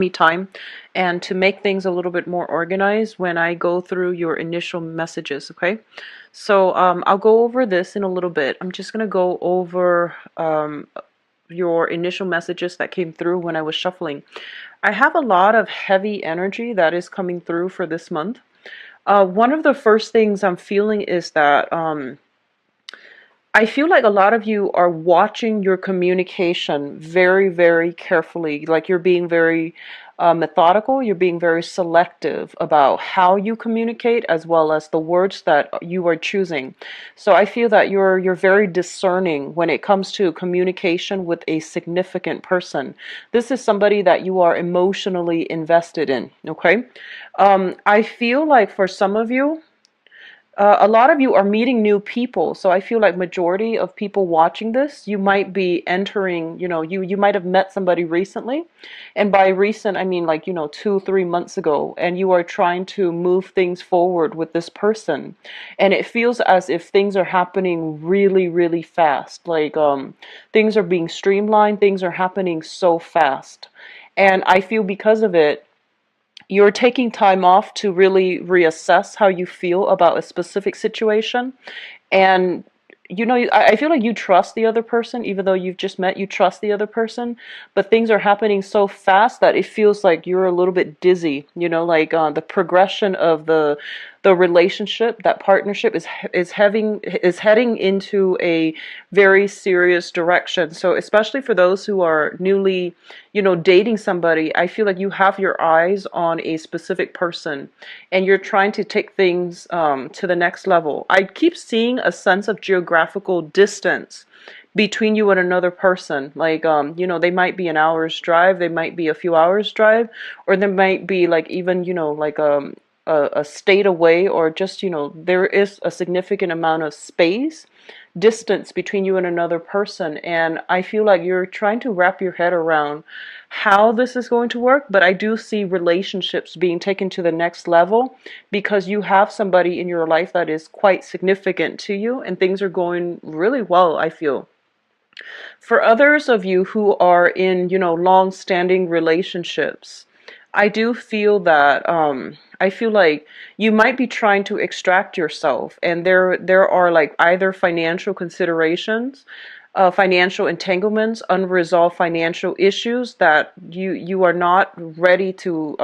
me time and to make things a little bit more organized when I go through your initial messages, okay? So I'll go over this in a little bit. I'm just going to go over your initial messages that came through when I was shuffling. I have a lot of heavy energy that is coming through for this month. One of the first things I'm feeling is that I feel like a lot of you are watching your communication very, very carefully. Like you're being very methodical, you're being very selective about how you communicate as well as the words that you are choosing. So I feel that you're very discerning when it comes to communication with a significant person. This is somebody that you are emotionally invested in, okay? I feel like for some of you, a lot of you are meeting new people, so I feel like majority of people watching this, you might be entering, you might have met somebody recently, and by recent I mean like 2-3 months ago, and you are trying to move things forward with this person, and it feels as if things are happening really, really fast. Like things are being streamlined, things are happening so fast, and I feel because of it you're taking time off to really reassess how you feel about a specific situation. And I feel like you trust the other person, even though you've just met, you trust the other person, but things are happening so fast that it feels like you're a little bit dizzy, like the progression of the relationship, that partnership is heading into a very serious direction. So especially for those who are newly, dating somebody, I feel like you have your eyes on a specific person and you're trying to take things to the next level. I keep seeing a sense of geographical distance between you and another person. Like, they might be an hour's drive, they might be a few hours drive, or there might be like even, like a state away, or just, there is a significant amount of space, distance between you and another person. And I feel like you're trying to wrap your head around how this is going to work, but I do see relationships being taken to the next level because you have somebody in your life that is quite significant to you and things are going really well, I feel. For others of you who are in, long-standing relationships, I do feel that I feel like you might be trying to extract yourself, and there are like either financial considerations, financial entanglements, unresolved financial issues that you are not ready to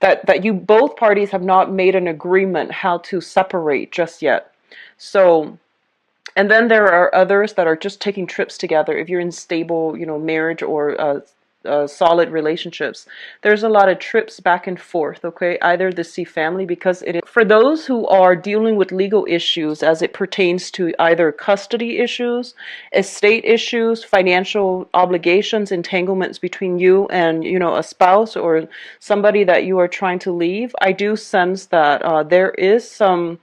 that you both parties have not made an agreement how to separate just yet. So, and then there are others that are just taking trips together. If you're in stable, marriage or solid relationships, there's a lot of trips back and forth, okay? Either to see family, because it is for those who are dealing with legal issues as it pertains to either custody issues, estate issues, financial obligations, entanglements between you and, a spouse or somebody that you are trying to leave. I do sense that there is some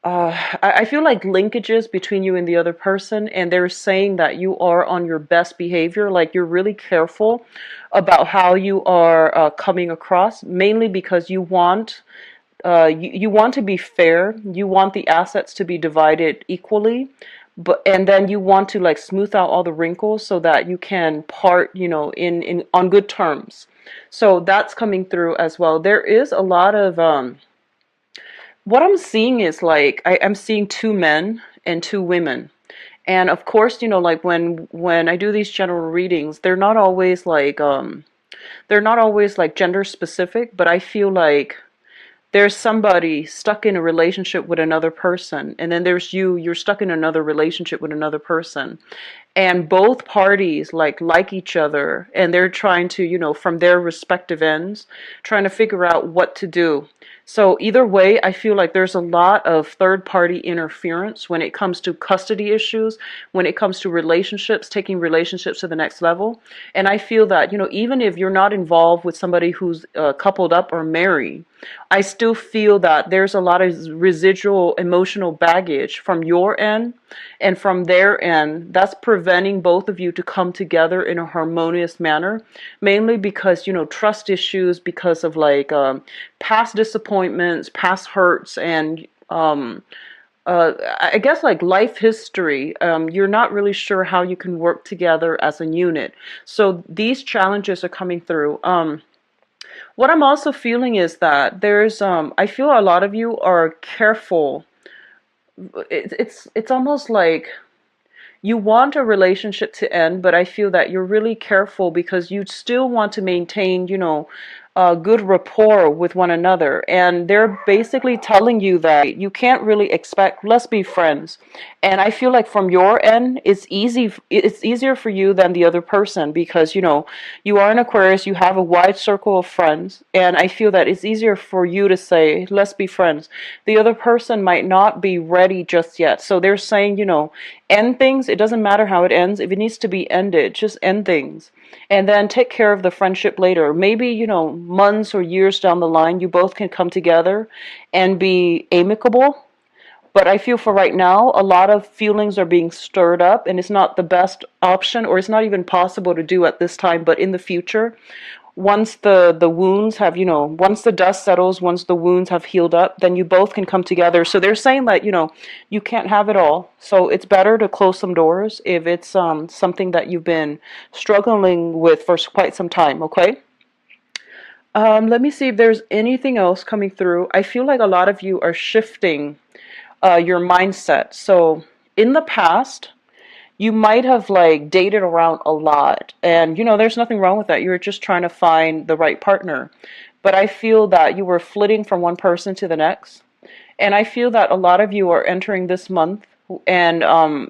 I feel like linkages between you and the other person, and they're saying that you are on your best behavior, like you're really careful about how you are coming across, mainly because you want to be fair, you want the assets to be divided equally, and then you want to like smooth out all the wrinkles so that you can part, in on good terms. So that's coming through as well. There is a lot of what I'm seeing is like I'm seeing two men and two women. And of course, like when I do these general readings, they're not always like gender specific, but I feel like there's somebody stuck in a relationship with another person, and then there's you're stuck in another relationship with another person, and both parties like each other, and they're trying to, from their respective ends, trying to figure out what to do. So either way, I feel like there's a lot of third party interference when it comes to custody issues, when it comes to relationships, taking relationships to the next level. And I feel that, even if you're not involved with somebody who's coupled up or married, I still feel that there's a lot of residual emotional baggage from your end and from their end that's preventing both of you to come together in a harmonious manner, mainly because, trust issues, because of like past disappointments, past hurts, and I guess like life history, you're not really sure how you can work together as a unit. So these challenges are coming through. What I'm also feeling is that I feel a lot of you are careful. It's almost like you want a relationship to end, but I feel that you're really careful because you still want to maintain, good rapport with one another. And they're basically telling you that you can't really expect, let's be friends. And I feel like from your end, it's easier for you than the other person because, you are an Aquarius, you have a wide circle of friends. And I feel that it's easier for you to say, let's be friends. The other person might not be ready just yet. So they're saying, end things. It doesn't matter how it ends. If it needs to be ended, just end things. And then take care of the friendship later. Maybe, months or years down the line, you both can come together and be amicable. But I feel for right now, a lot of feelings are being stirred up, and it's not the best option, or it's not even possible to do at this time. But in the future, once the wounds have, once the dust settles, once the wounds have healed up, then you both can come together. So they're saying that, you can't have it all. So it's better to close some doors if it's something that you've been struggling with for quite some time, okay? Let me see if there's anything else coming through. I feel like a lot of you are shifting your mindset. So in the past, you might have like dated around a lot, and there's nothing wrong with that. You're just trying to find the right partner. But I feel that you were flitting from one person to the next, and I feel that a lot of you are entering this month, and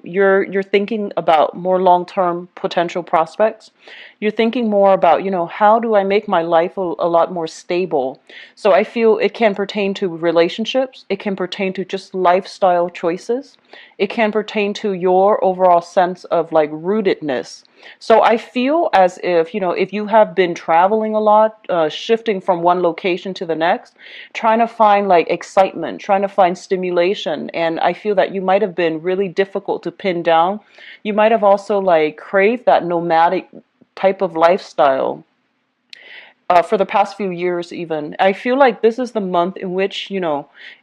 you're thinking about more long-term potential prospects. You're thinking more about, how do I make my life a lot more stable? So I feel it can pertain to relationships. It can pertain to just lifestyle choices. It can pertain to your overall sense of like rootedness. So I feel as if, if you have been traveling a lot, shifting from one location to the next, trying to find like excitement, trying to find stimulation. And I feel that you might have been really difficult to pin down. You might have also like craved that nomadic type of lifestyle for the past few years even. I feel like this is the month in which,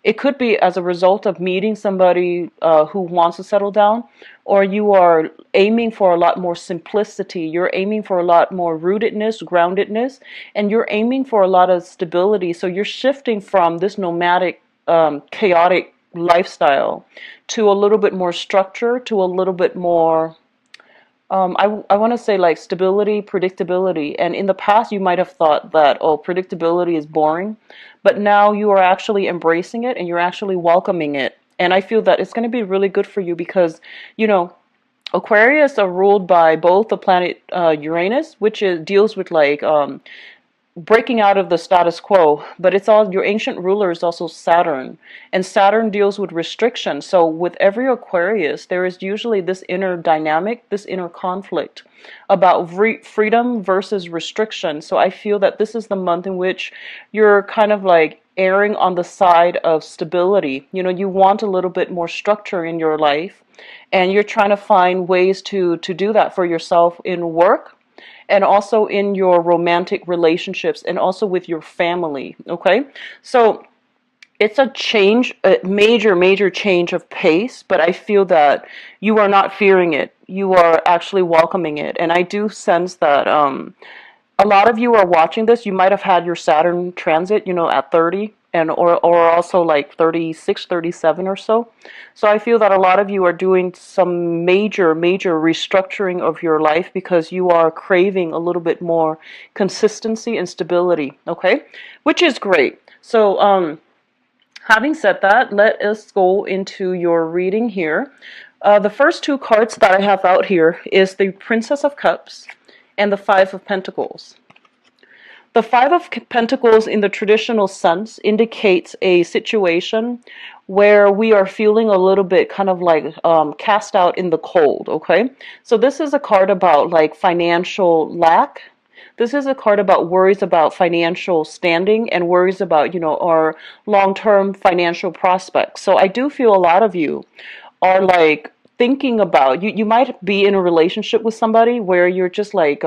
it could be as a result of meeting somebody who wants to settle down, or you are aiming for a lot more simplicity. You're aiming for a lot more rootedness, groundedness, and you're aiming for a lot of stability. So you're shifting from this nomadic, chaotic lifestyle to a little bit more structure, to a little bit more I want to say like stability, predictability. And in the past, you might have thought that, oh, predictability is boring. But now you are actually embracing it and you're actually welcoming it. And I feel that it's going to be really good for you because, Aquarius are ruled by both the planet Uranus, which deals with like breaking out of the status quo, but it's all your ancient ruler is also Saturn, and Saturn deals with restriction. So with every Aquarius, there is usually this inner dynamic, this inner conflict about freedom versus restriction. So I feel that this is the month in which you're kind of like erring on the side of stability. You want a little bit more structure in your life, and you're trying to find ways to do that for yourself in work, and also in your romantic relationships, and also with your family, okay? So it's a change, a major, major change of pace, but I feel that you are not fearing it. You are actually welcoming it. And I do sense that a lot of you are watching this. You might have had your Saturn transit, at 30, and or also like 36, 37 or so. So I feel that a lot of you are doing some major, major restructuring of your life because you are craving a little bit more consistency and stability, okay? Which is great. So having said that, let us go into your reading here. The first two cards that I have out here is the Princess of Cups and the Five of Pentacles. The Five of Pentacles in the traditional sense indicates a situation where we are feeling a little bit kind of like cast out in the cold, okay? So this is a card about like financial lack. This is a card about worries about financial standing and worries about, our long-term financial prospects. So I do feel a lot of you are like thinking about, you might be in a relationship with somebody where you're just like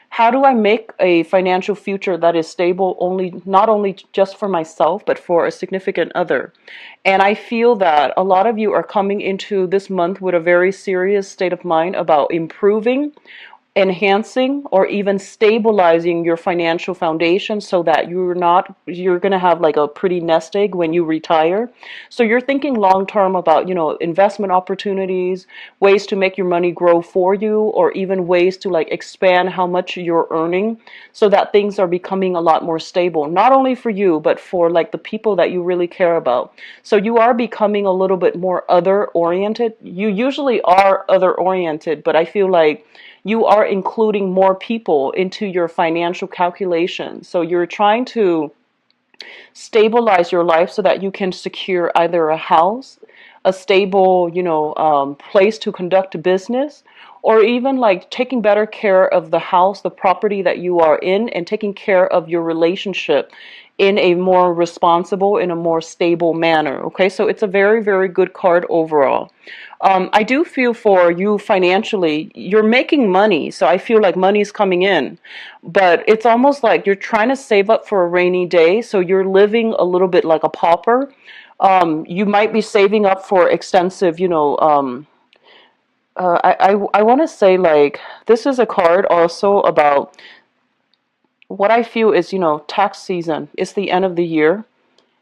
How do I make a financial future that is stable only, not only just for myself, but for a significant other? And I feel that a lot of you are coming into this month with a very serious state of mind about improving, enhancing, or even stabilizing your financial foundation so that you're going to have like a pretty nest egg when you retire. So you're thinking long term about, investment opportunities, ways to make your money grow for you, or even ways to like expand how much you're earning so that things are becoming a lot more stable, not only for you but for like the people that you really care about. So you are becoming a little bit more other oriented. You usually are other oriented, but I feel like you are including more people into your financial calculations. So you're trying to stabilize your life so that you can secure either a house, a stable, place to conduct a business, or even like taking better care of the house, the property that you are in, and taking care of your relationship in a more responsible, in a more stable manner. Okay, so it's a very, very good card overall. I do feel for you financially, you're making money, so I feel like money's coming in, but it's almost like you're trying to save up for a rainy day, so you're living a little bit like a pauper. You might be saving up for extensive, I want to say like this is a card also about what I feel is, tax season. It's the end of the year.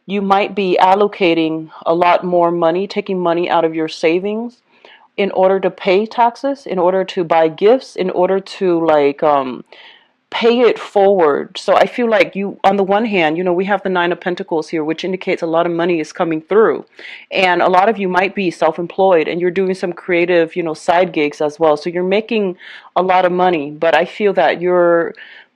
You might be allocating a lot more money, taking money out of your savings in order to pay taxes, in order to buy gifts, in order to like pay it forward. So I feel like you, on the one hand, we have the Nine of Pentacles here, which indicates a lot of money is coming through. And a lot of you might be self-employed and you're doing some creative, side gigs as well. So you're making a lot of money, but I feel that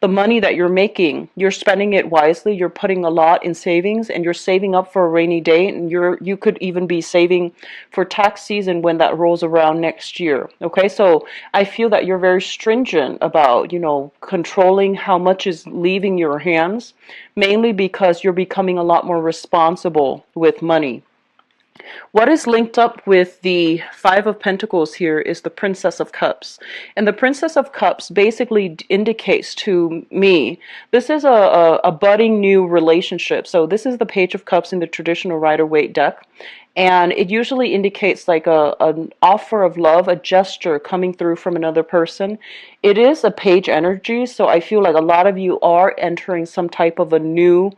the money that you're making, you're spending it wisely. You're putting a lot in savings and you're saving up for a rainy day, and you could even be saving for tax season when that rolls around next year. Okay, so I feel that you're very stringent about, controlling how much is leaving your hands, mainly because you're becoming a lot more responsible with money. What is linked up with the Five of Pentacles here is the Princess of Cups. And the Princess of Cups basically indicates to me, this is a budding new relationship. So this is the Page of Cups in the traditional Rider-Waite deck. And it usually indicates like an offer of love, a gesture coming through from another person. It is a page energy, so I feel like a lot of you are entering some type of a new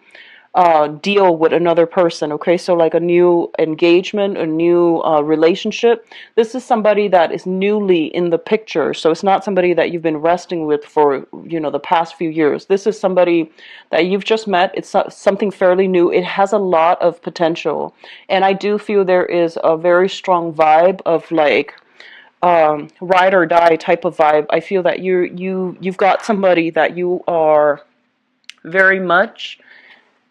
deal with another person. Okay, so like a new engagement, a new relationship. This is somebody that is newly in the picture, so it's not somebody that you've been resting with for the past few years. This is somebody that you've just met. It's something fairly new. It has a lot of potential, and I do feel there is a very strong vibe of like ride or die type of vibe. I feel that you've got somebody that you are very much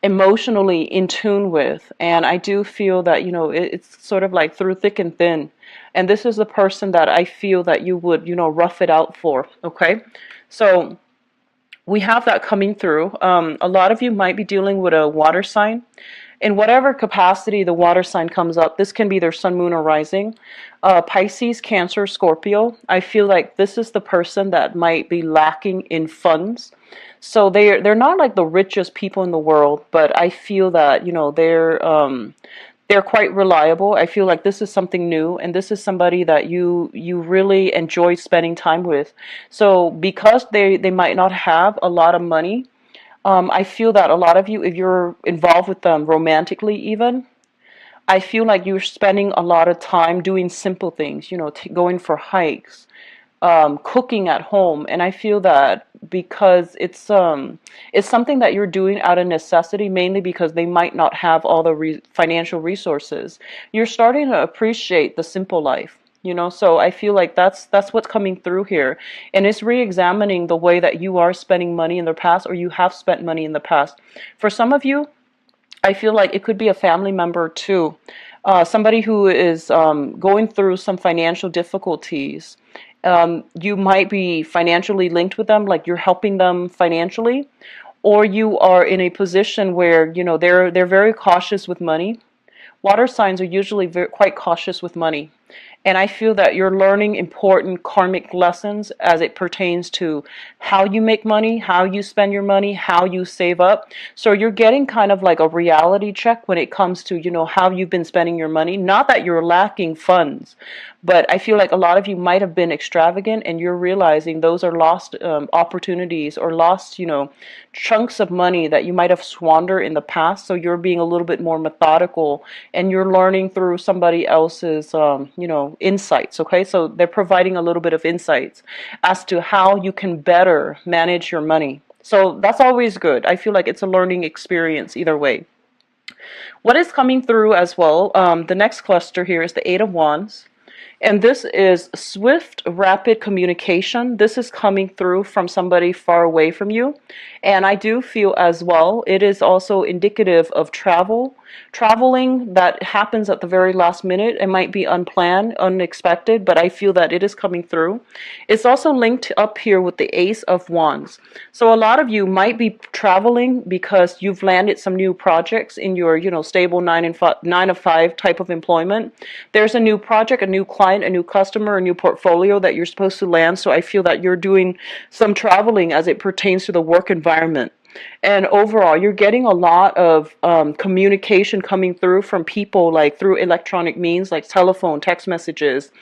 emotionally in tune with, and I do feel that it's sort of like through thick and thin, and this is the person that I feel that you would rough it out for. Okay, so we have that coming through. A lot of you might be dealing with a water sign. In whatever capacity the water sign comes up, this can be their sun, moon, or rising. Pisces, Cancer, Scorpio. I feel like this is the person that might be lacking in funds. So they're not like the richest people in the world, but I feel that they're quite reliable. I feel like this is something new, and this is somebody that you really enjoy spending time with. So because they might not have a lot of money, I feel that a lot of you, if you're involved with them romantically even, I feel like you're spending a lot of time doing simple things, going for hikes, cooking at home. And I feel that because it's something that you're doing out of necessity, mainly because they might not have all the financial resources. You're starting to appreciate the simple life. So I feel like that's what's coming through here, and it's re-examining the way that you are spending money in the past, or you have spent money in the past. For some of you, I feel like it could be a family member too, somebody who is going through some financial difficulties. You might be financially linked with them, like you're helping them financially, or you are in a position where they're very cautious with money. Water signs are usually quite cautious with money. And I feel that you're learning important karmic lessons as it pertains to how you make money, how you spend your money, how you save up. So you're getting kind of like a reality check when it comes to, how you've been spending your money. Not that you're lacking funds, but I feel like a lot of you might have been extravagant and you're realizing those are lost opportunities or lost, chunks of money that you might have squandered in the past. So you're being a little bit more methodical and you're learning through somebody else's, insights. Okay. So they're providing a little bit of insights as to how you can better manage your money. So that's always good. I feel like it's a learning experience either way. What is coming through as well, the next cluster here is the Eight of Wands. And this is swift, rapid communication. This is coming through from somebody far away from you. And I do feel as well, it is also indicative of traveling that happens at the very last minute. It might be unplanned, unexpected, but I feel that it is coming through. It's also linked up here with the Ace of Wands. So a lot of you might be traveling because you've landed some new projects in your, stable 9 to 5 type of employment. There's a new project, a new client, a new customer, a new portfolio that you're supposed to land. So I feel that you're doing some traveling as it pertains to the work environment. And overall, you're getting a lot of communication coming through from people like through electronic means like telephone, text messages,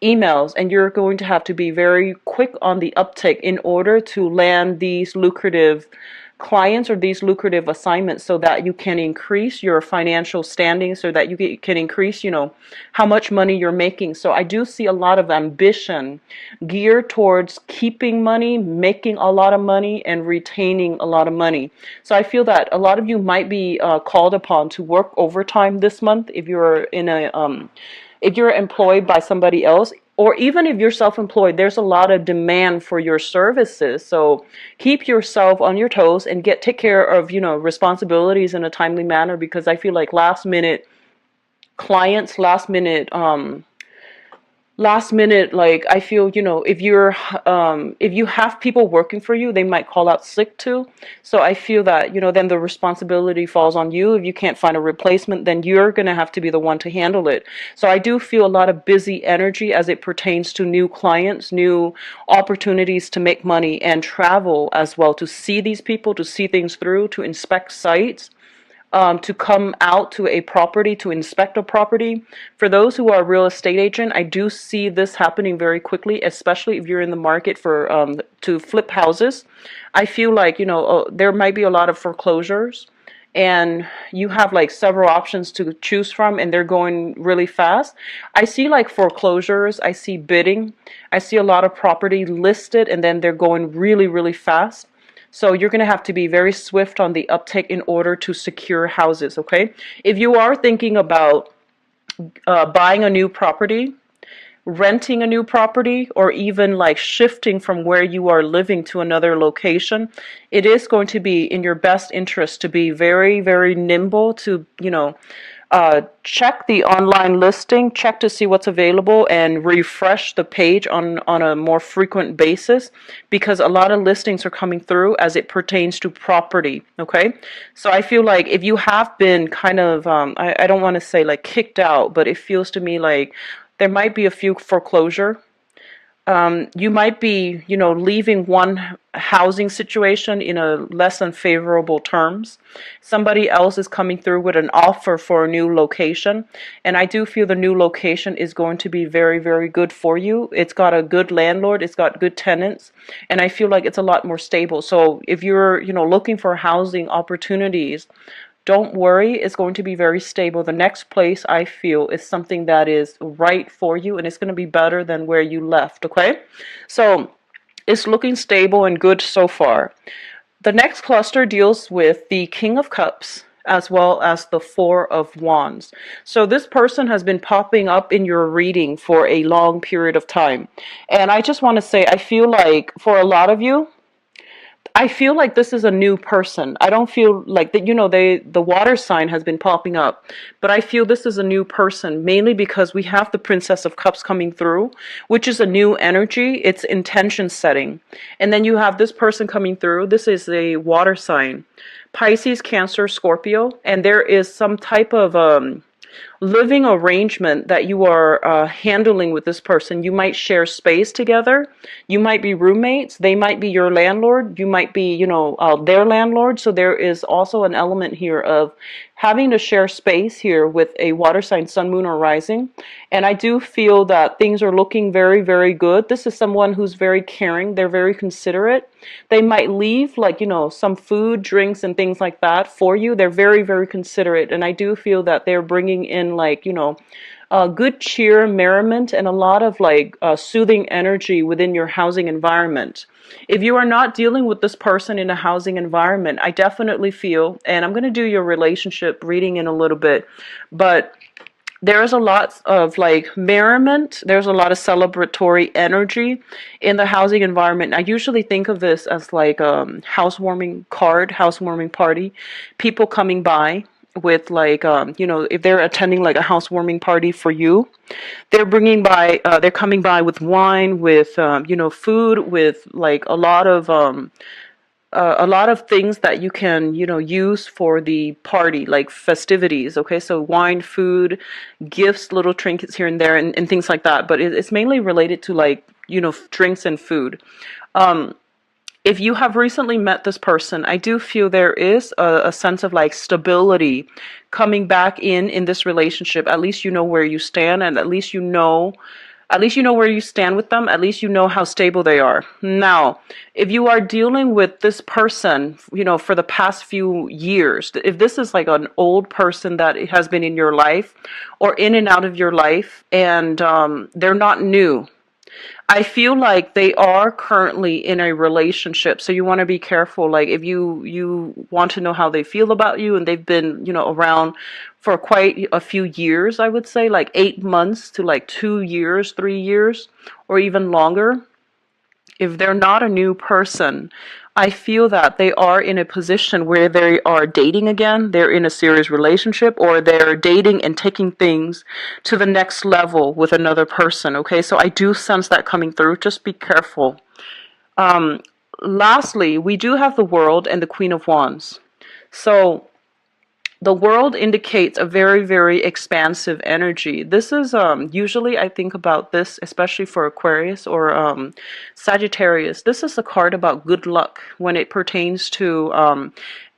emails, and you're going to have to be very quick on the uptake in order to land these lucrative clients or these lucrative assignments so that you can increase your financial standing, so that you can increase, how much money you're making. So I do see a lot of ambition geared towards keeping money, making a lot of money, and retaining a lot of money. So I feel that a lot of you might be called upon to work overtime this month if you're if you're employed by somebody else, or even if you're self-employed, there's a lot of demand for your services. So keep yourself on your toes and take care of, responsibilities in a timely manner, because I feel like last minute clients, last minute, like I feel, if you have people working for you, they might call out sick too. So I feel that, then the responsibility falls on you. If you can't find a replacement, then you're going to have to be the one to handle it. So I do feel a lot of busy energy as it pertains to new clients, new opportunities to make money, and travel as well, to see these people, to see things through, to inspect sites, to come out to a property, to inspect a property. For those who are a real estate agent, I do see this happening very quickly, especially if you're in the market for to flip houses. I feel like, there might be a lot of foreclosures, and you have like several options to choose from, and they're going really fast. I see like foreclosures, I see bidding, I see a lot of property listed, and then they're going really, really fast. So you're going to have to be very swift on the uptake in order to secure houses, okay? If you are thinking about buying a new property, renting a new property, or even like shifting from where you are living to another location, it is going to be in your best interest to be very, very nimble, to, check the online listing, check to see what's available, and refresh the page on a more frequent basis, because a lot of listings are coming through as it pertains to property, okay? So I feel like if you have been kind of, I don't want to say like kicked out, but it feels to me like there might be a few foreclosure. You might be, leaving one housing situation in a less than favorable terms. Somebody else is coming through with an offer for a new location. And I do feel the new location is going to be very, very good for you. It's got a good landlord. It's got good tenants. And I feel like it's a lot more stable. So if you're, looking for housing opportunities, don't worry, it's going to be very stable. The next place, I feel, is something that is right for you, and it's going to be better than where you left, okay? So it's looking stable and good so far. The next cluster deals with the King of Cups as well as the Four of Wands. So this person has been popping up in your reading for a long period of time. And I just want to say, I feel like for a lot of you, I feel like this is a new person. I don't feel like that, the water sign has been popping up, but I feel this is a new person, mainly because we have the Princess of Cups coming through, which is a new energy. It's intention setting. And then you have this person coming through. This is a water sign, Pisces, Cancer, Scorpio, and there is some type of living arrangement that you are handling with this person. You might share space together. You might be roommates. They might be your landlord. You might be, their landlord. So there is also an element here of having to share space here with a water sign, sun, moon, or rising. And I do feel that things are looking very, very good. This is someone who's very caring. They're very considerate. They might leave, like, some food, drinks, and things like that for you. They're very, very considerate. And I do feel that they're bringing in, like, good cheer, merriment, and a lot of like soothing energy within your housing environment. If you are not dealing with this person in a housing environment, I definitely feel, and I'm going to do your relationship reading in a little bit, but there's a lot of like merriment. There's a lot of celebratory energy in the housing environment. I usually think of this as like a housewarming housewarming party, people coming by with like if they're attending like a housewarming party for you, they're coming by with wine, with food, with like a lot of things that you can use for the party, like festivities. Okay, so wine, food, gifts, little trinkets here and there, and things like that, but it's mainly related to like drinks and food. If you have recently met this person, I do feel there is a sense of like stability coming back in this relationship. At least you know where you stand, and at least you know where you stand with them. At least you know how stable they are. Now, if you are dealing with this person, for the past few years, if this is like an old person that has been in your life or in and out of your life, and they're not new, I feel like they are currently in a relationship. So you want to be careful. Like if you want to know how they feel about you, and they've been, around for quite a few years, I would say like 8 months to like 2 years, 3 years, or even longer. If they're not a new person, I feel that they are in a position where they are dating again, they're in a serious relationship, or they're dating and taking things to the next level with another person. Okay, so I do sense that coming through. Just be careful. Lastly, we do have the World and the Queen of Wands. So the World indicates a very, very expansive energy. This is usually I think about this, especially for Aquarius or Sagittarius. This is a card about good luck when it pertains to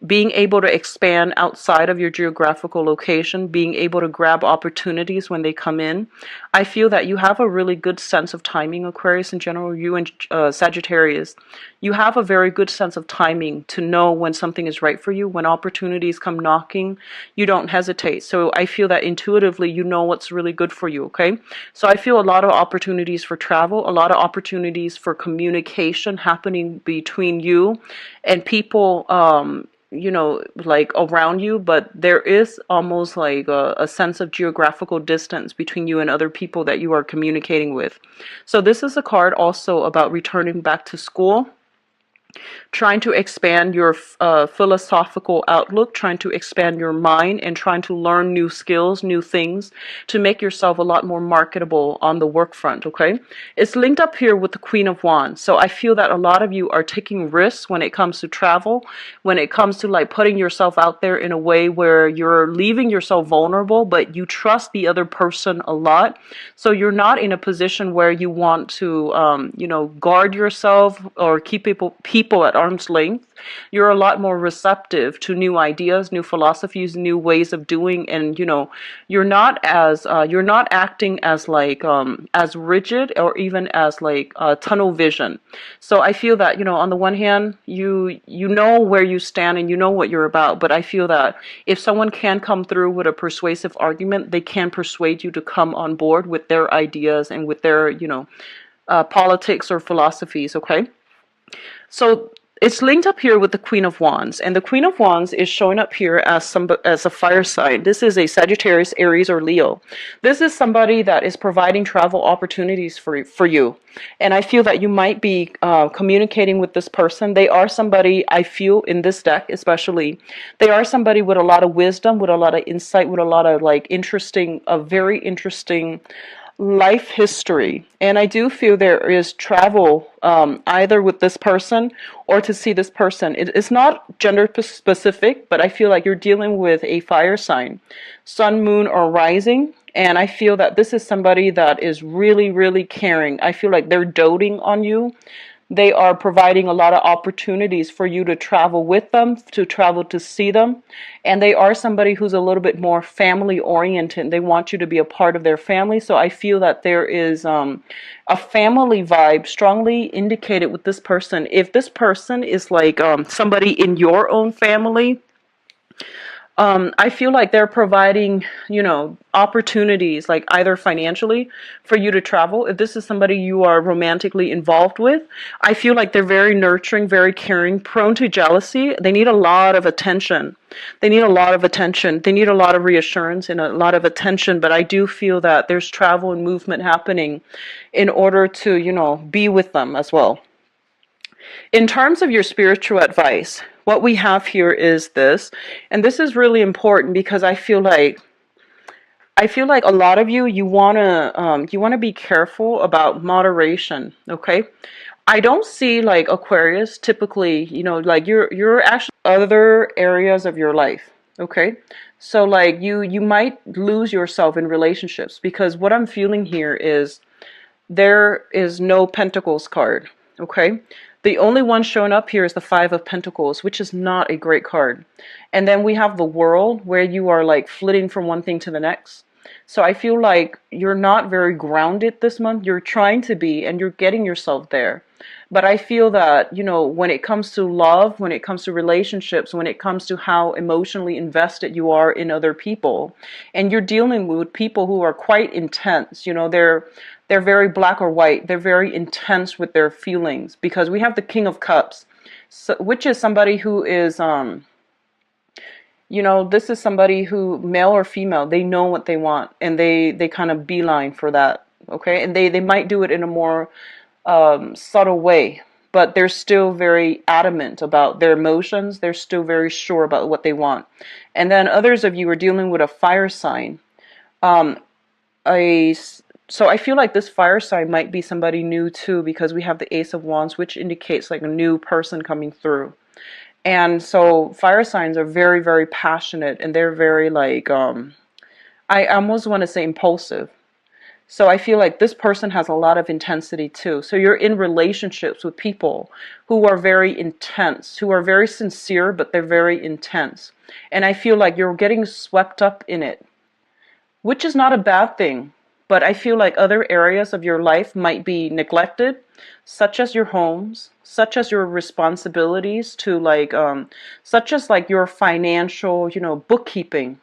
being able to expand outside of your geographical location, being able to grab opportunities when they come in. I feel that you have a really good sense of timing, Aquarius in general, you and Sagittarius. You have a very good sense of timing to know when something is right for you. When opportunities come knocking, you don't hesitate. So I feel that intuitively you know what's really good for you, okay? So I feel a lot of opportunities for travel, a lot of opportunities for communication happening between you and people like around you, but there is almost like a sense of geographical distance between you and other people that you are communicating with. So this is a card also about returning back to school, trying to expand your philosophical outlook, trying to expand your mind, and trying to learn new skills, new things to make yourself a lot more marketable on the work front, okay? It's linked up here with the Queen of Wands. So I feel that a lot of you are taking risks when it comes to travel, when it comes to like putting yourself out there in a way where you're leaving yourself vulnerable, but you trust the other person a lot. So you're not in a position where you want to, guard yourself or keep people at arm's length. You're a lot more receptive to new ideas, new philosophies, new ways of doing, and you're not acting as like as rigid or even as like tunnel vision. So I feel that on the one hand, you know where you stand and you know what you're about, but I feel that if someone can come through with a persuasive argument, they can persuade you to come on board with their ideas and with their politics or philosophies, okay? So it's linked up here with the Queen of Wands, and the Queen of Wands is showing up here as a fire sign. This is a Sagittarius, Aries, or Leo. This is somebody that is providing travel opportunities for you, and I feel that you might be communicating with this person. They are somebody, I feel in this deck especially, they are somebody with a lot of wisdom, with a lot of insight, with a lot of like very interesting life history, and I do feel there is travel, either with this person or to see this person. It's not gender specific, but I feel like you're dealing with a fire sign, sun, moon, or rising. And I feel that this is somebody that is really, really caring. I feel like they're doting on you. They are providing a lot of opportunities for you to travel with them, to travel to see them. And they are somebody who's a little bit more family oriented. They want you to be a part of their family. So I feel that there is a family vibe strongly indicated with this person. If this person is like somebody in your own family, I feel like they're providing, opportunities, like either financially for you to travel. If this is somebody you are romantically involved with, I feel like they're very nurturing, very caring, prone to jealousy. They need a lot of attention. They need a lot of attention. They need a lot of reassurance and a lot of attention. But I do feel that there's travel and movement happening in order to, be with them as well. In terms of your spiritual advice, what we have here is this, and this is really important because I feel like a lot of you wanna be careful about moderation. Okay, I don't see like Aquarius typically, like you're actually other areas of your life. Okay, so like you might lose yourself in relationships because what I'm feeling here is there is no Pentacles card. Okay, the only one showing up here is the Five of Pentacles, which is not a great card. And then we have the World, where you are like flitting from one thing to the next. So I feel like you're not very grounded this month. You're trying to be, and you're getting yourself there. But I feel that, when it comes to love, when it comes to relationships, when it comes to how emotionally invested you are in other people, and you're dealing with people who are quite intense, they're very black or white. They're very intense with their feelings because we have the King of Cups, so, which is somebody who is, this is somebody who, male or female, they know what they want and they kind of beeline for that. Okay, and they might do it in a more subtle way, but they're still very adamant about their emotions. They're still very sure about what they want. And then others of you are dealing with a fire sign. A So I feel like this fire sign might be somebody new too, because we have the Ace of Wands, which indicates like a new person coming through. And so fire signs are very, very passionate, and they're very like, I almost want to say impulsive. So I feel like this person has a lot of intensity too. So you're in relationships with people who are very intense, who are very sincere, but they're very intense. And I feel like you're getting swept up in it, which is not a bad thing. But I feel like other areas of your life might be neglected, such as your homes, such as your responsibilities to like, such as like your financial, bookkeeping.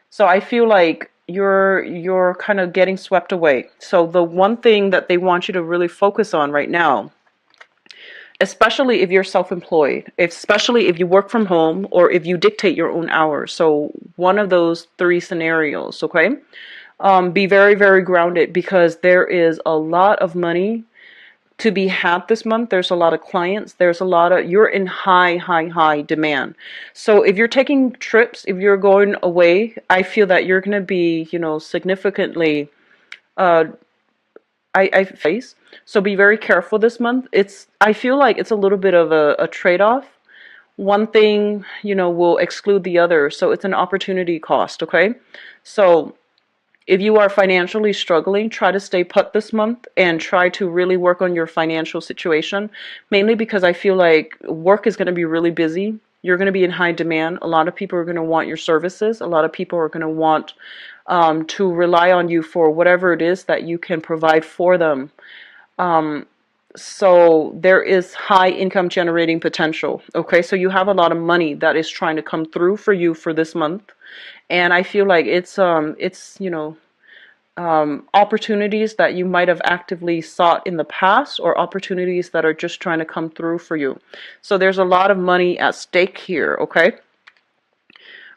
So I feel like you're kind of getting swept away. So the one thing that they want you to really focus on right now, especially if you're self-employed, especially if you work from home or if you dictate your own hours. So one of those three scenarios, okay? Be very, very grounded because there is a lot of money to be had this month. There's a lot of clients. You're in high, high, high demand. So if you're taking trips, if you're going away, I feel that you're going to be, significantly, I face. So be very careful this month. I feel like it's a little bit of a trade-off. One thing, will exclude the other. So it's an opportunity cost, okay? So if you are financially struggling, try to stay put this month and try to really work on your financial situation, mainly because I feel like work is going to be really busy. You're going to be in high demand. A lot of people are going to want your services. A lot of people are going to want to rely on you for whatever it is that you can provide for them. So there is high income generating potential. Okay, so you have a lot of money that is trying to come through for you for this month. And I feel like it's opportunities that you might have actively sought in the past, or opportunities that are just trying to come through for you. So there's a lot of money at stake here, okay?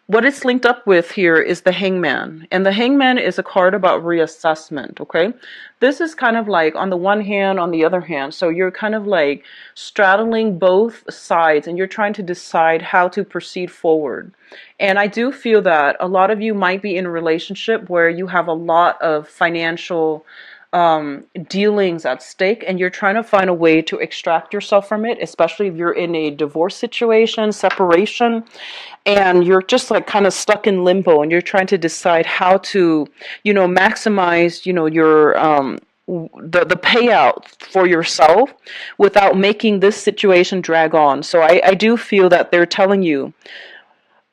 what it's linked up with here is the Hangman. And the Hangman is a card about reassessment, okay? This is kind of like on the one hand, on the other hand. So you're kind of like straddling both sides and you're trying to decide how to proceed forward. And I do feel that a lot of you might be in a relationship where you have a lot of financial dealings at stake and you're trying to find a way to extract yourself from it, especially if you're in a divorce situation, separation, and you're just like kind of stuck in limbo and you're trying to decide how to, maximize, your the payout for yourself without making this situation drag on. So I do feel that they're telling you,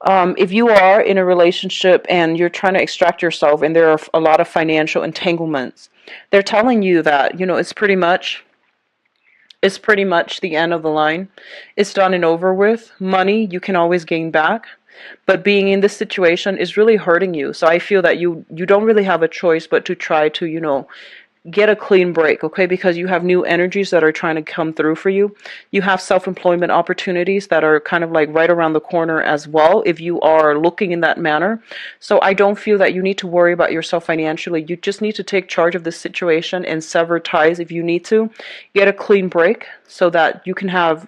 if you are in a relationship and you're trying to extract yourself and there are a lot of financial entanglements, they're telling you that, it's pretty much the end of the line. It's done and over with. Money you can always gain back, but being in this situation is really hurting you. So I feel that you don't really have a choice but to try to, get a clean break, okay? Because you have new energies that are trying to come through for you. You have self-employment opportunities that are kind of like right around the corner as well, if you are looking in that manner. So I don't feel that you need to worry about yourself financially. You just need to take charge of this situation and sever ties if you need to. Get a clean break so that you can have,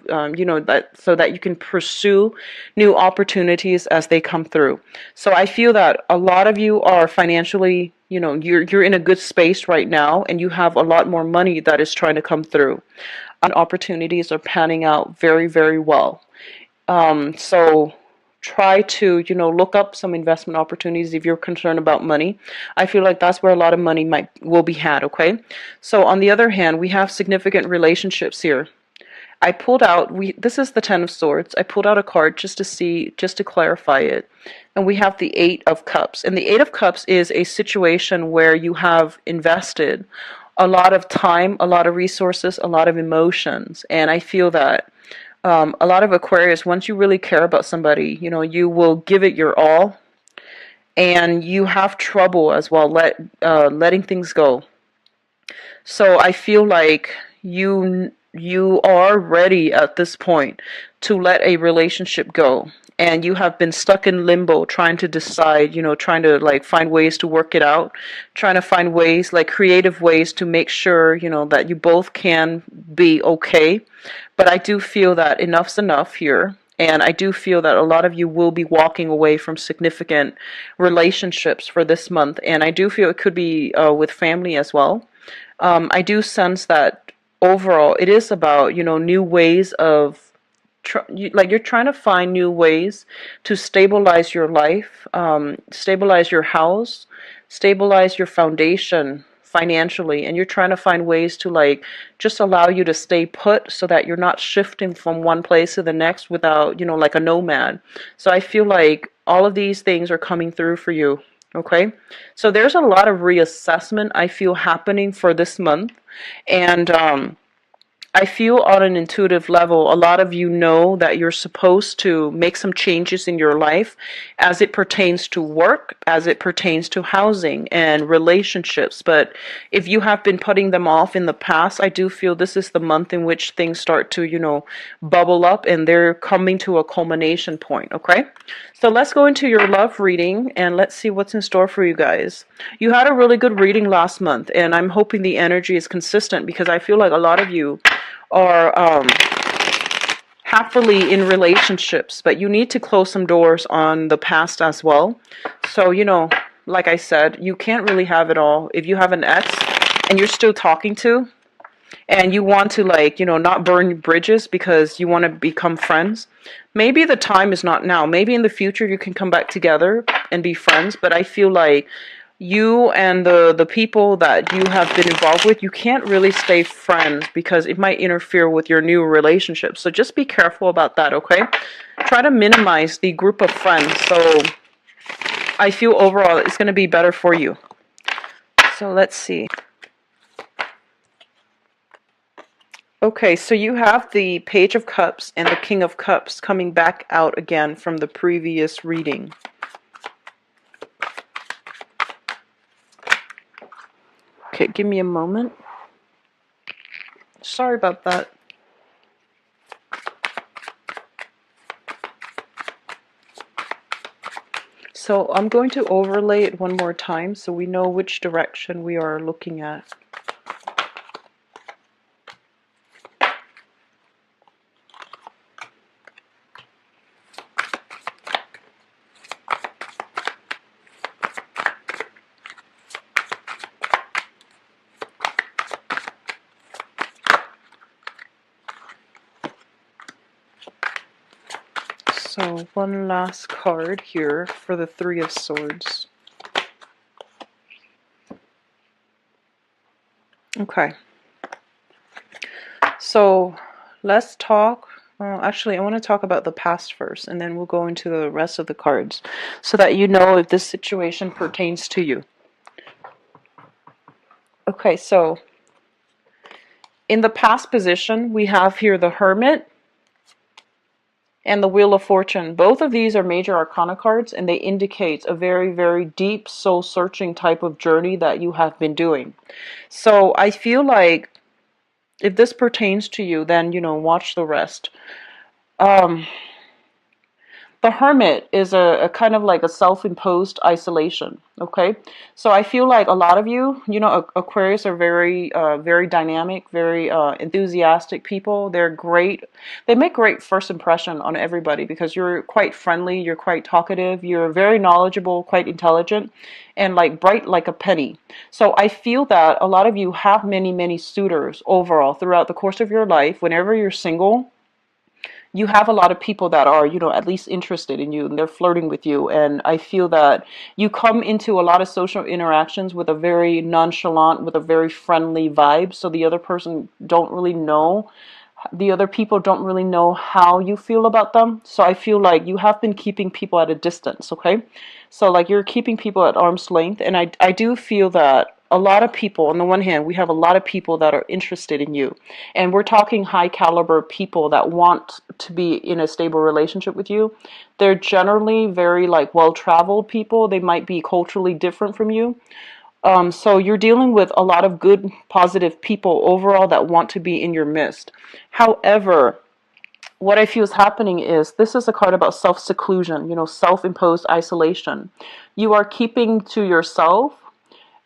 so that you can pursue new opportunities as they come through. So I feel that a lot of you are financially, you're in a good space right now and you have a lot more money that is trying to come through. Opportunities are panning out very, very well. So try to, look up some investment opportunities if you're concerned about money. I feel like that's where a lot of money will be had, okay? So on the other hand, we have significant relationships here. I pulled out, this is the Ten of Swords. I pulled out a card just to clarify it. And we have the Eight of Cups. And the Eight of Cups is a situation where you have invested a lot of time, a lot of resources, a lot of emotions. And I feel that a lot of Aquarius, once you really care about somebody, you will give it your all. And you have trouble as well letting things go. So I feel like you are ready at this point to let a relationship go, and you have been stuck in limbo trying to decide, trying to like find ways to work it out, trying to find ways, like creative ways to make sure, that you both can be okay. But I do feel that enough's enough here. And I do feel that a lot of you will be walking away from significant relationships for this month. And I do feel it could be with family as well. I do sense that overall it is about, new ways of, you're trying to find new ways to stabilize your life, stabilize your house, stabilize your foundation financially, and you're trying to find ways to like just allow you to stay put so that you're not shifting from one place to the next without, like a nomad. So I feel like all of these things are coming through for you. Okay, so there's a lot of reassessment I feel happening for this month, and I feel on an intuitive level, a lot of you know that you're supposed to make some changes in your life as it pertains to work, as it pertains to housing and relationships. But if you have been putting them off in the past, I do feel this is the month in which things start to, bubble up and they're coming to a culmination point, okay? So let's go into your love reading and let's see what's in store for you guys. You had a really good reading last month, and I'm hoping the energy is consistent because I feel like a lot of you are happily in relationships, but you need to close some doors on the past as well. So, like I said, you can't really have it all. If you have an ex and you're still talking to, and you want to like, not burn bridges because you want to become friends, maybe the time is not now. Maybe in the future you can come back together and be friends, but I feel like you and the people that you have been involved with, you can't really stay friends because it might interfere with your new relationship. So just be careful about that, okay? Try to minimize the group of friends. So I feel overall it's going to be better for you. So let's see. Okay, so you have the Page of Cups and the King of Cups coming back out again from the previous reading. Okay, give me a moment. Sorry about that. So I'm going to overlay it one more time so we know which direction we are looking at. So one last card here for the Three of Swords. Okay. So let's talk. Actually, I want to talk about the past first, and then we'll go into the rest of the cards so that you know if this situation pertains to you. Okay, so in the past position, we have here the Hermit and the Wheel of Fortune. Both of these are major arcana cards, and they indicate a very, very deep soul-searching type of journey that you have been doing. So I feel like if this pertains to you, then, you know, watch the rest. The Hermit is a kind of like a self-imposed isolation, okay? So I feel like a lot of you, you know, Aquarius are very, very dynamic, very enthusiastic people. They're great. They make great first impression on everybody because you're quite friendly, you're quite talkative, you're very knowledgeable, quite intelligent, and like bright like a penny. So I feel that a lot of you have many, many suitors overall throughout the course of your life. Whenever you're single, you have a lot of people that are, you know, at least interested in you and they're flirting with you. And I feel that you come into a lot of social interactions with a very nonchalant, with a very friendly vibe. So the other person don't really know, the other people don't really know how you feel about them. So I feel like you have been keeping people at a distance, okay? So like you're keeping people at arm's length. And I do feel that a lot of people, on the one hand, we have a lot of people that are interested in you. And we're talking high caliber people that want to be in a stable relationship with you. They're generally very like well-traveled people. They might be culturally different from you. So you're dealing with a lot of good, positive people overall that want to be in your midst. However, what I feel is happening is this is a card about self-seclusion, you know, self-imposed isolation. You are keeping to yourself.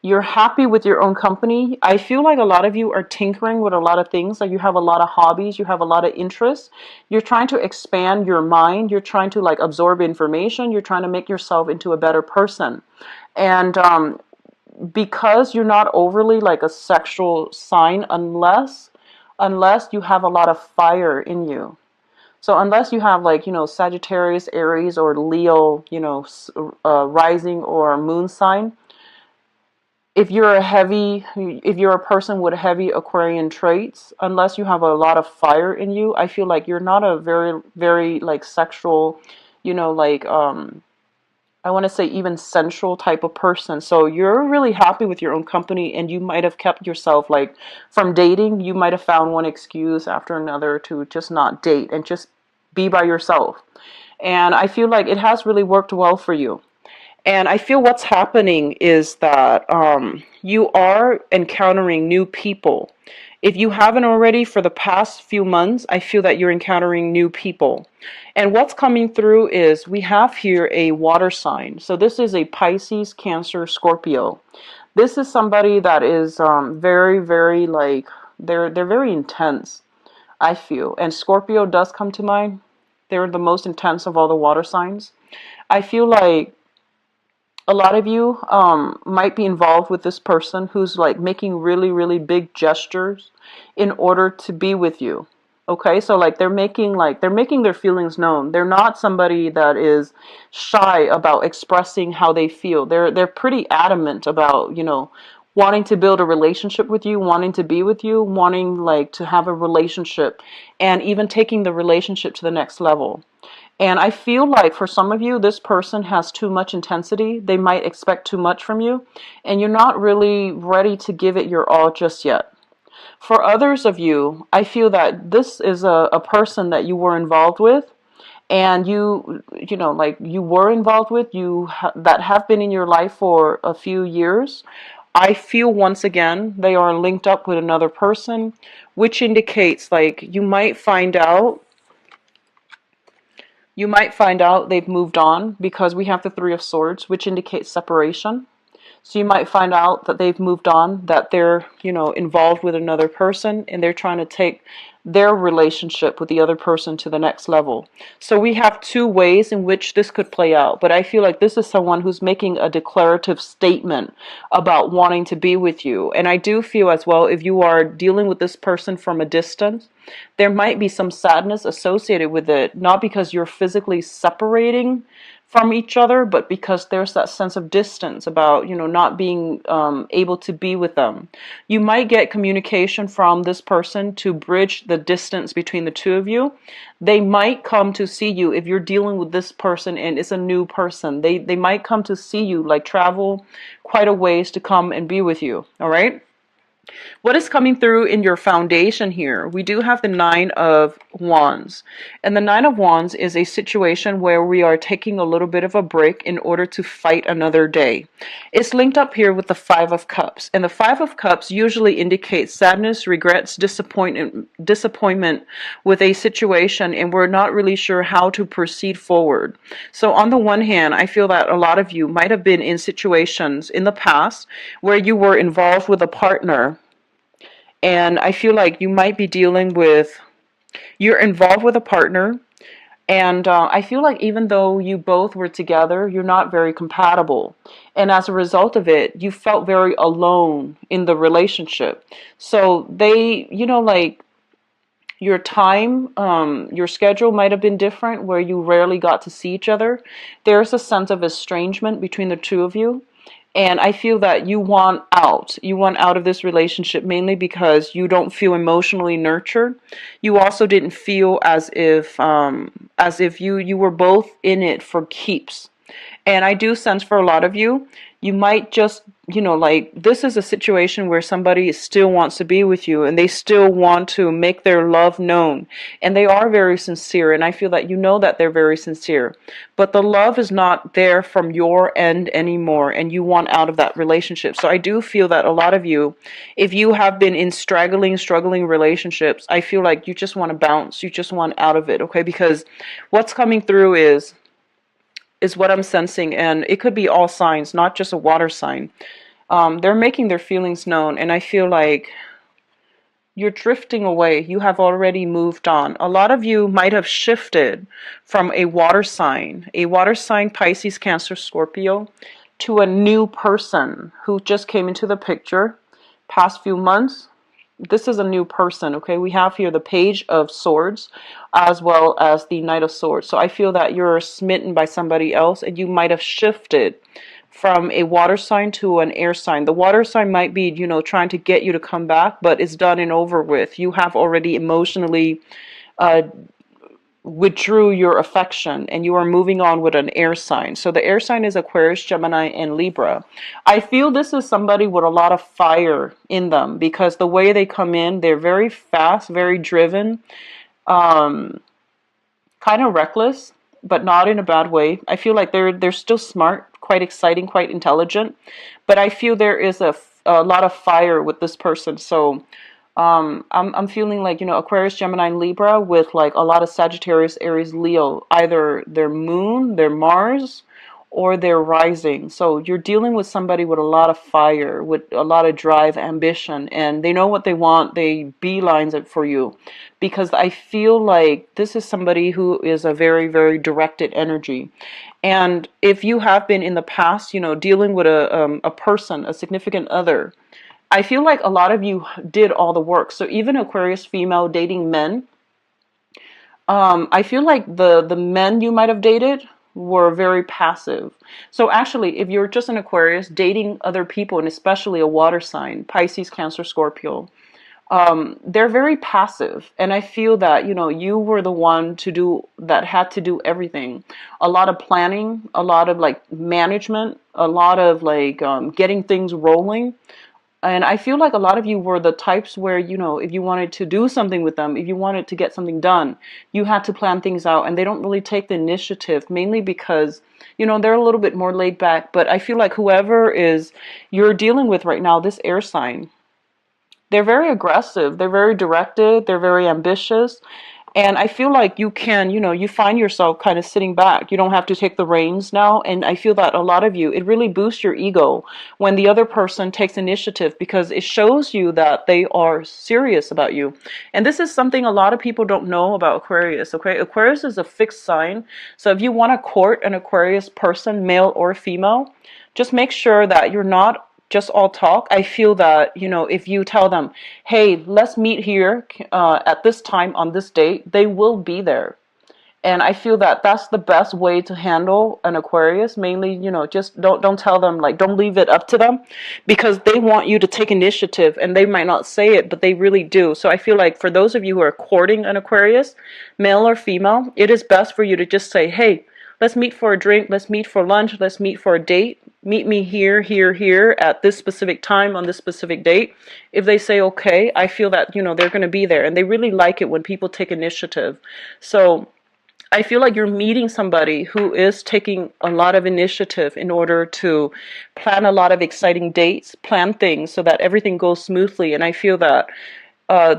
You're happy with your own company. I feel like a lot of you are tinkering with a lot of things. Like you have a lot of hobbies, you have a lot of interests. You're trying to expand your mind. You're trying to like absorb information. You're trying to make yourself into a better person. And because you're not overly like a sexual sign unless you have a lot of fire in you. So unless you have like, you know, Sagittarius, Aries, or Leo, you know, rising or moon sign, if you're a person with heavy Aquarian traits, unless you have a lot of fire in you, I feel like you're not a very, very like sexual, you know, like, I want to say even sensual type of person. So you're really happy with your own company, and you might have kept yourself like from dating. You might have found one excuse after another to just not date and just be by yourself. And I feel like it has really worked well for you. And I feel what's happening is that you are encountering new people. If you haven't already for the past few months, I feel that you're encountering new people. And what's coming through is we have here a water sign. So this is a Pisces, Cancer, Scorpio. This is somebody that is very, very like, they're very intense, I feel. And Scorpio does come to mind. They're the most intense of all the water signs. I feel like a lot of you might be involved with this person who's like making really, really big gestures in order to be with you. Okay, so like they're making their feelings known. They're not somebody that is shy about expressing how they feel. They're pretty adamant about, you know, wanting to build a relationship with you, wanting to be with you, wanting like to have a relationship, and even taking the relationship to the next level. And I feel like for some of you, this person has too much intensity. They might expect too much from you, and you're not really ready to give it your all just yet. For others of you, I feel that this is a person that you were involved with, and you know, like you were involved with, that have been in your life for a few years. I feel once again they are linked up with another person, which indicates like you might find out You might find out they've moved on because we have the Three of Swords, which indicates separation. So you might find out that they've moved on, that they're, involved with another person and they're trying to take their relationship with the other person to the next level. So we have two ways in which this could play out. But I feel like this is someone who's making a declarative statement about wanting to be with you. And I do feel as well, if you are dealing with this person from a distance, there might be some sadness associated with it, not because you're physically separating from each other, but because there's that sense of distance about, not being able to be with them. You might get communication from this person to bridge the distance between the two of you. They might come to see you if you're dealing with this person and it's a new person. They might come to see you, like travel quite a ways to come and be with you, all right? What is coming through in your foundation here? We do have the Nine of Wands. And the Nine of Wands is a situation where we are taking a little bit of a break in order to fight another day. It's linked up here with the Five of Cups. And the Five of Cups usually indicates sadness, regrets, disappointment with a situation, and we're not really sure how to proceed forward. So on the one hand, I feel that a lot of you might have been in situations in the past where you were involved with a partner. And I feel like you might be dealing with, you're involved with a partner. And I feel like even though you both were together, you're not very compatible. And as a result of it, you felt very alone in the relationship. So they, like your time, your schedule might have been different where you rarely got to see each other. There's a sense of estrangement between the two of you. And I feel that you want out. You want out of this relationship mainly because you don't feel emotionally nurtured. You also didn't feel as if you were both in it for keeps. And I do sense for a lot of you, you might just, like this is a situation where somebody still wants to be with you and they still want to make their love known. And they are very sincere. And I feel that that they're very sincere. But the love is not there from your end anymore. And you want out of that relationship. So I do feel that a lot of you, if you have been in struggling relationships, I feel like you just want to bounce. You just want out of it. Okay. Because what's coming through is what I'm sensing, and it could be all signs, not just a water sign. They're making their feelings known, and I feel like you're drifting away. You have already moved on. A lot of you might have shifted from a water sign, Pisces, Cancer, Scorpio, to a new person who just came into the picture past few months. This is a new person, okay? We have here the Page of Swords as well as the Knight of Swords. So I feel that you're smitten by somebody else and you might have shifted from a water sign to an air sign. The water sign might be, trying to get you to come back, but it's done and over with. You have already emotionally withdrew your affection and you are moving on with an air sign. So the air sign is Aquarius, Gemini, and Libra. I feel this is somebody with a lot of fire in them because the way they come in, they're very fast, very driven, kind of reckless, but not in a bad way. I feel like they're still smart, quite exciting, quite intelligent, but I feel there is a lot of fire with this person. So I'm feeling like, Aquarius, Gemini, and Libra with like a lot of Sagittarius, Aries, Leo, either their moon, their Mars, or their rising. So you're dealing with somebody with a lot of fire, with a lot of drive, ambition, and they know what they want. They beelines it for you because I feel like this is somebody who is a very, very directed energy. And if you have been in the past, dealing with a person, a significant other, I feel like a lot of you did all the work. So even Aquarius female dating men, I feel like the men you might have dated were very passive. So actually, if you're just an Aquarius dating other people, and especially a water sign, Pisces, Cancer, Scorpio, they're very passive. And I feel that, you were the one that had to do everything. A lot of planning, a lot of like management, a lot of like getting things rolling. And I feel like a lot of you were the types where, if you wanted to do something with them, if you wanted to get something done, you had to plan things out. And they don't really take the initiative, mainly because, they're a little bit more laid back. But I feel like whoever you're dealing with right now, this air sign, they're very aggressive. They're very directed. They're very ambitious. And I feel like you can, you find yourself kind of sitting back. You don't have to take the reins now. And I feel that a lot of you, it really boosts your ego when the other person takes initiative, because it shows you that they are serious about you. And this is something a lot of people don't know about Aquarius, okay? Aquarius is a fixed sign. So if you want to court an Aquarius person, male or female, just make sure that you're not just all talk. I feel that, if you tell them, hey, let's meet here at this time on this date, they will be there. And I feel that that's the best way to handle an Aquarius. Mainly, just don't tell them, like, don't leave it up to them, because they want you to take initiative, and they might not say it, but they really do. So I feel like for those of you who are courting an Aquarius, male or female, it is best for you to just say, hey, let's meet for a drink, let's meet for lunch, let's meet for a date. Meet me here, here, here at this specific time on this specific date. If they say okay, I feel that, they're going to be there. And they really like it when people take initiative. So I feel like you're meeting somebody who is taking a lot of initiative in order to plan a lot of exciting dates, plan things so that everything goes smoothly. And I feel that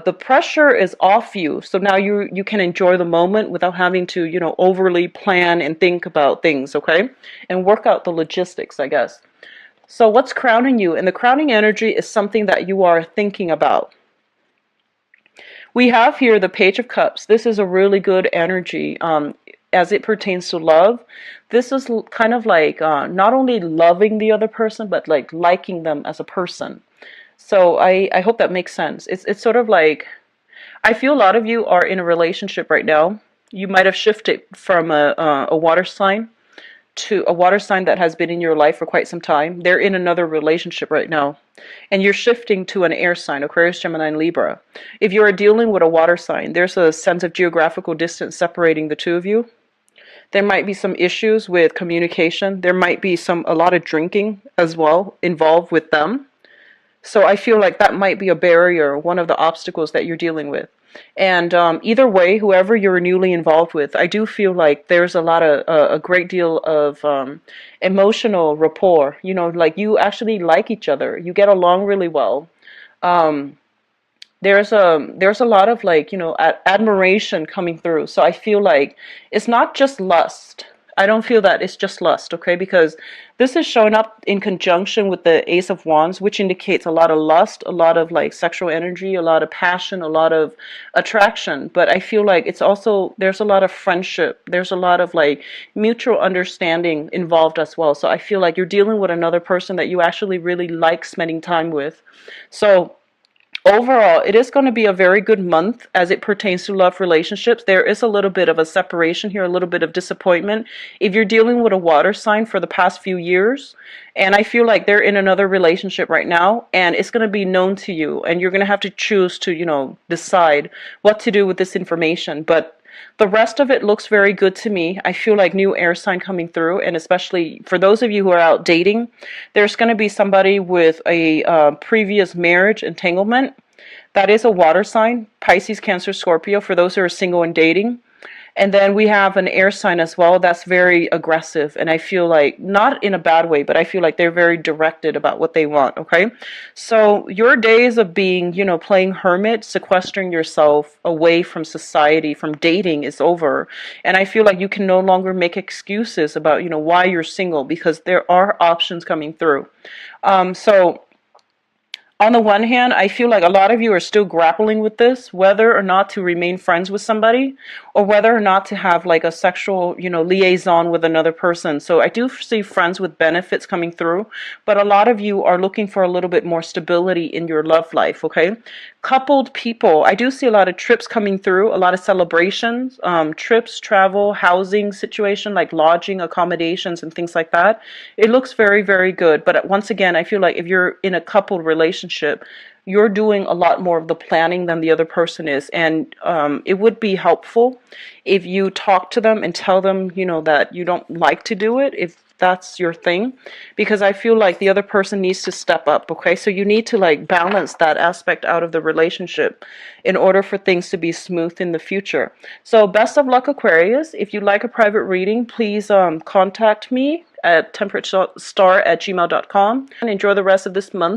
the pressure is off you, so now you can enjoy the moment without having to, overly plan and think about things, okay? And work out the logistics, I guess. So what's crowning you? And the crowning energy is something that you are thinking about. We have here the Page of Cups. This is a really good energy as it pertains to love. This is kind of like not only loving the other person, but like liking them as a person. So I hope that makes sense. It's sort of like, I feel a lot of you are in a relationship right now. You might have shifted from a water sign to a water sign that has been in your life for quite some time. They're in another relationship right now. And you're shifting to an air sign, Aquarius, Gemini, and Libra. If you are dealing with a water sign, there's a sense of geographical distance separating the two of you. There might be some issues with communication. There might be a lot of drinking as well involved with them. So I feel like that might be a barrier, one of the obstacles that you're dealing with. And either way, whoever you're newly involved with, I do feel like there's a great deal of emotional rapport. Like you actually like each other. You get along really well. There's a lot of like, admiration coming through. So I feel like it's not just lust. I don't feel that it's just lust, okay? Because this is showing up in conjunction with the Ace of Wands, which indicates a lot of lust, a lot of like sexual energy, a lot of passion, a lot of attraction. But I feel like it's also, there's a lot of friendship. There's a lot of like mutual understanding involved as well. So I feel like you're dealing with another person that you actually really like spending time with. So overall, it is going to be a very good month as it pertains to love relationships. There is a little bit of a separation here, a little bit of disappointment. If you're dealing with a water sign for the past few years, and I feel like they're in another relationship right now, and it's going to be known to you, and you're going to have to choose to, decide what to do with this information. But the rest of it looks very good to me. I feel like new air sign coming through, and especially for those of you who are out dating, there's going to be somebody with a previous marriage entanglement. That is a water sign, Pisces, Cancer, Scorpio, for those who are single and dating. And then we have an air sign as well that's very aggressive. And I feel like, not in a bad way, but I feel like they're very directed about what they want, okay? So your days of being, playing hermit, sequestering yourself away from society, from dating is over. And I feel like you can no longer make excuses about, why you're single, because there are options coming through. So on the one hand, I feel like a lot of you are still grappling with this, whether or not to remain friends with somebody, or whether or not to have like a sexual, liaison with another person. So I do see friends with benefits coming through, but a lot of you are looking for a little bit more stability in your love life, okay? Coupled people, I do see a lot of trips coming through, a lot of celebrations, trips, travel, housing situation, like lodging, accommodations, and things like that. It looks very, very good. But once again, I feel like if you're in a coupled relationship, you're doing a lot more of the planning than the other person is. And it would be helpful if you talk to them and tell them, that you don't like to do it, if that's your thing, because I feel like the other person needs to step up, okay? So you need to like balance that aspect out of the relationship in order for things to be smooth in the future. So best of luck, Aquarius. If you'd like a private reading, please contact me at temperatestar@gmail.com, and enjoy the rest of this month.